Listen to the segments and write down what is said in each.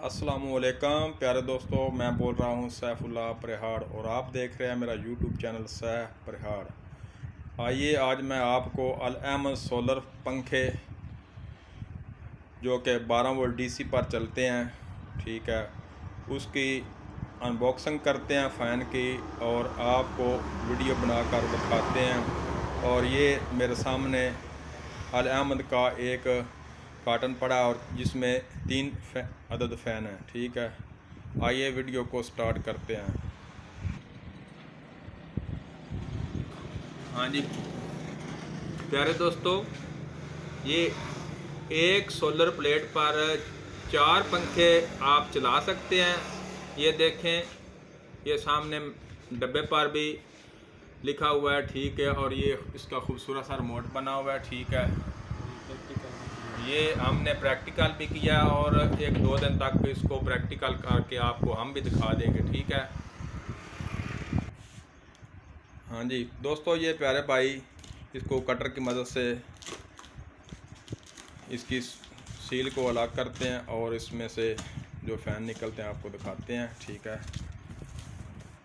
अस्सलामुअलैकुम प्यारे दोस्तों, मैं बोल रहा हूँ सैफुल्लाह परिहाड़ और आप देख रहे हैं मेरा यूट्यूब चैनल सैफ परिहाड़। आइए आज मैं आपको अल अहमद सोलर पंखे जो कि 12 वोल्ट डीसी पर चलते हैं, ठीक है, उसकी अनबॉक्सिंग करते हैं फ़ैन की और आपको वीडियो बनाकर दिखाते हैं। और ये मेरे सामने अल अहमद का एक कार्टन पड़ा और जिसमें 3 अदद फ़ैन है, ठीक है। आइए वीडियो को स्टार्ट करते हैं। हाँ जी प्यारे दोस्तों, ये एक सोलर प्लेट पर 4 पंखे आप चला सकते हैं। ये देखें, ये सामने डब्बे पर भी लिखा हुआ है, ठीक है। और ये इसका खूबसूरत सा रिमोट बना हुआ है, ठीक है। ये हमने प्रैक्टिकल भी किया और 1-2 दिन तक इसको प्रैक्टिकल करके आपको हम भी दिखा देंगे, ठीक है। हाँ जी दोस्तों, ये प्यारे भाई इसको कटर की मदद से इसकी सील को अलग करते हैं और इसमें से जो फ़ैन निकलते हैं आपको दिखाते हैं, ठीक है।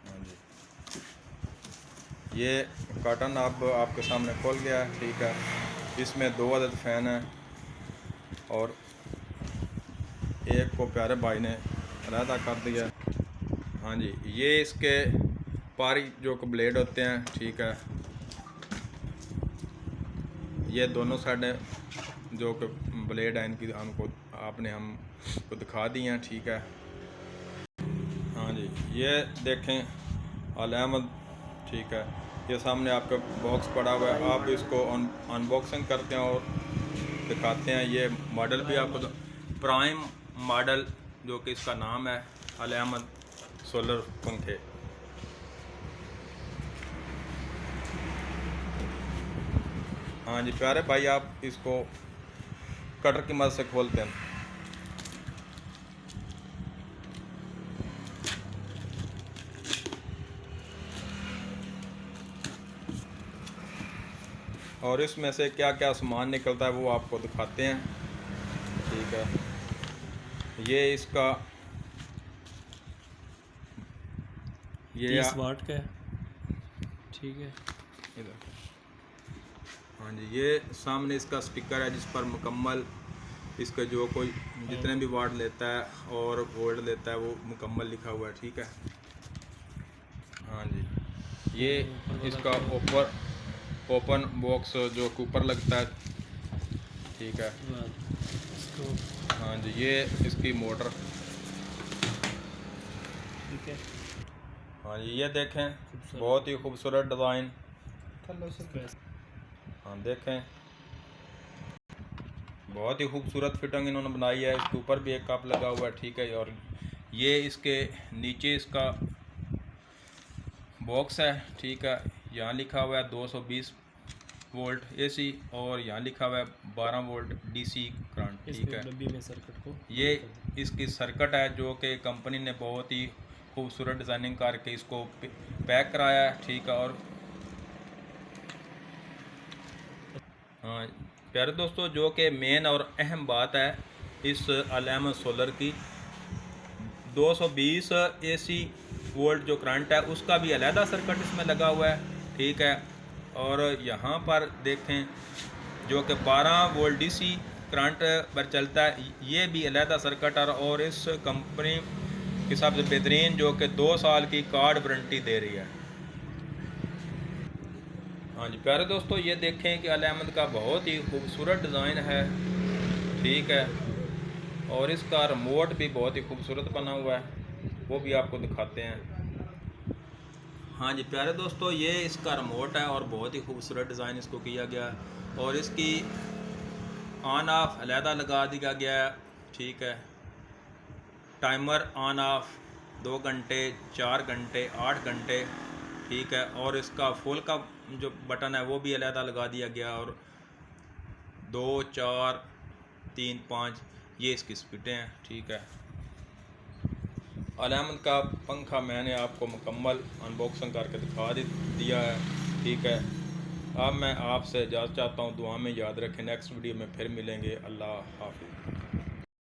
हाँ जी, ये कार्टन अब आपके सामने खोल गया है, ठीक है। इसमें 2 अदद फ़ैन हैं और एक को प्यारे भाई ने अलहदा कर दिया। हाँ जी, ये इसके पारी जो कि ब्लेड होते हैं, ठीक है। ये दोनों साइडें जो कि ब्लेड हैं इनकी हमको दिखा दी हैं, ठीक है। हाँ जी, ये देखें अल अहमद, ठीक है। ये सामने आपका बॉक्स पड़ा हुआ है, आप इसको अनबॉक्सिंग करते हैं और दिखाते हैं। ये मॉडल भी आपको प्राइम मॉडल जो कि इसका नाम है अल अहमद सोलर पंखे। हाँ जी प्यारे भाई, आप इसको कटर की मदद से खोलते हैं। और इसमें से क्या क्या सामान निकलता है वो आपको दिखाते हैं, ठीक है। ये इसका 30 वाट का है, ठीक है। इधर हाँ जी, ये सामने इसका स्टिकर है जिस पर मुकम्मल इसका जो कोई जितने भी वाट लेता है और वोल्ट लेता है वो मुकम्मल लिखा हुआ है, ठीक है। हाँ जी, ये इसका ओपन बॉक्स जो कि ऊपर लगता है, ठीक है। हाँ जी, ये इसकी मोटर, ठीक है। हाँ जी, ये देखें बहुत ही खूबसूरत डिज़ाइन। हाँ देखें, बहुत ही खूबसूरत फिटिंग इन्होंने बनाई है। इसके ऊपर भी एक कप लगा हुआ है, ठीक है। और ये इसके नीचे इसका बॉक्स है, ठीक है। यहाँ लिखा हुआ है 220 वोल्ट एसी और यहाँ लिखा हुआ है 12 वोल्ट डीसी करंट, ठीक है। डब्बी में सर्किट को ये इसकी सर्किट है जो कि कंपनी ने बहुत ही खूबसूरत डिज़ाइनिंग करके इसको पैक कराया है, ठीक है। और हाँ प्यारे दोस्तों, जो कि मेन और अहम बात है इस अल अहमद सोलर की, 220 एसी वोल्ट जो करंट है उसका भी अलहदा सर्किट इसमें लगा हुआ है, ठीक है। और यहाँ पर देखें जो कि 12 वोल्ट डीसी करंट पर चलता है, ये भी अलहदा सर्किट और इस कंपनी के सबसे बेहतरीन जो कि 2 साल की कार्ड वारंटी दे रही है। हाँ जी प्यारे दोस्तों, ये देखें कि अल अहमद का बहुत ही खूबसूरत डिज़ाइन है, ठीक है। और इसका रिमोट भी बहुत ही खूबसूरत बना हुआ है, वो भी आपको दिखाते हैं। हाँ जी प्यारे दोस्तों, ये इसका रिमोट है और बहुत ही खूबसूरत डिज़ाइन इसको किया गया है और इसकी ऑन ऑफ अलहदा लगा दिया गया है, ठीक है। टाइमर ऑन ऑफ 2 घंटे, 4 घंटे, 8 घंटे, ठीक है। और इसका फुल का जो बटन है वो भी अलहदा लगा दिया गया और 2, 4, 3, 5 ये इसकी स्पीडें हैं, ठीक है। अल अहमद का पंखा मैंने आपको मुकम्मल अनबॉक्सिंग करके दिखा दिया है, ठीक है। अब मैं आपसे इजाज़त चाहता हूँ, दुआ में याद रखें। नेक्स्ट वीडियो में फिर मिलेंगे। अल्लाह हाफ़िज़।